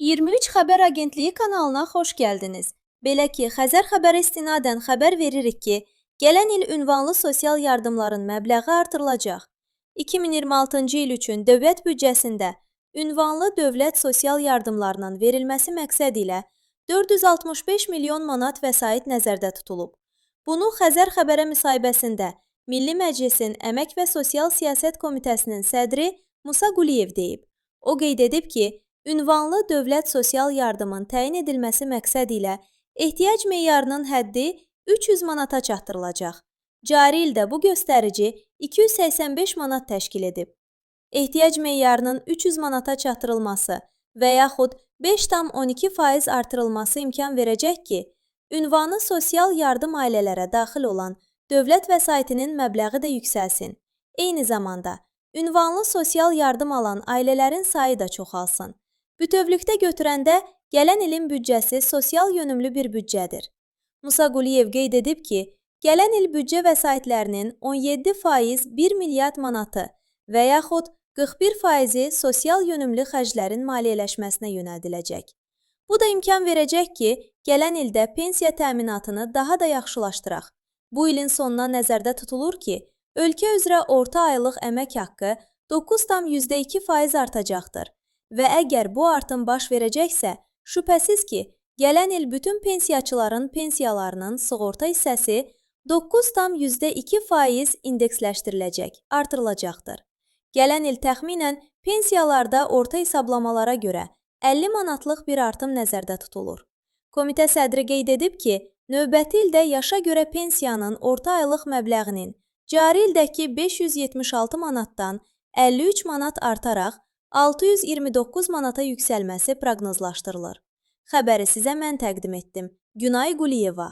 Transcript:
23 Xəbər Agentliyi kanalına xoş gəldiniz. Belə ki, Xəzər xəbərə istinadən xəbər veririk ki, gələn il ünvanlı sosial yardımların məbləği artırılacaq. 2026-cı il üçün dövlət büdcəsində ünvanlı dövlət sosial yardımlarının verilməsi məqsədi ilə 465 milyon manat vəsait nəzərdə tutulub. Bunu Xəzər xəbərə müsahibəsində Milli Məclisin Əmək və Sosial Siyasət Komitəsinin sədri Musa Quliyev deyib. O qeyd edib ki, ünvanlı dövlət sosial yardımın təyin edilməsi məqsədi ilə ehtiyac meyarının həddi 300 manata çatdırılacaq. Cari ildə bu göstərici 285 manat təşkil edib. Ehtiyac meyarının 300 manata çatdırılması və yaxud 5,12% artırılması imkan verəcək ki, ünvanı sosial yardım ailələrə daxil olan dövlət vəsaitinin məbləği də yüksəlsin. Eyni zamanda, ünvanlı sosial yardım alan ailələrin sayı da çoxalsın. Bütövlükdə götürəndə gələn ilin büdcəsi sosial yönümlü bir büdcədir. Musa Quliyev qeyd edib ki, gələn il büdcə vəsaitlərinin 17% 1 milyard manatı və yaxud 41% sosial yönümlü xərclərin maliyyələşməsinə yönəldiləcək. Bu da imkan verəcək ki, gələn ildə pensiya təminatını daha da yaxşılaşdıraq. Bu ilin sonuna nəzərdə tutulur ki, ölkə üzrə orta aylıq əmək haqqı 9,2% artacaqdır. Və əgər bu artım baş verəcəksə, şübhəsiz ki, gələn il bütün pensiyaçıların pensiyalarının sığorta hissəsi 9,2% indeksləşdiriləcək, artırılacaqdır. Gələn il təxminən pensiyalarda orta hesablamalara görə 50 manatlıq bir artım nəzərdə tutulur. Komitə sədri qeyd edib ki, növbəti ildə yaşa görə pensiyanın orta aylıq məbləğinin cari ildəki 576 manatdan 53 manat artaraq 629 manata yüksəlməsi proqnozlaşdırılır. Xəbəri sizə mən təqdim etdim. Günay Quliyeva.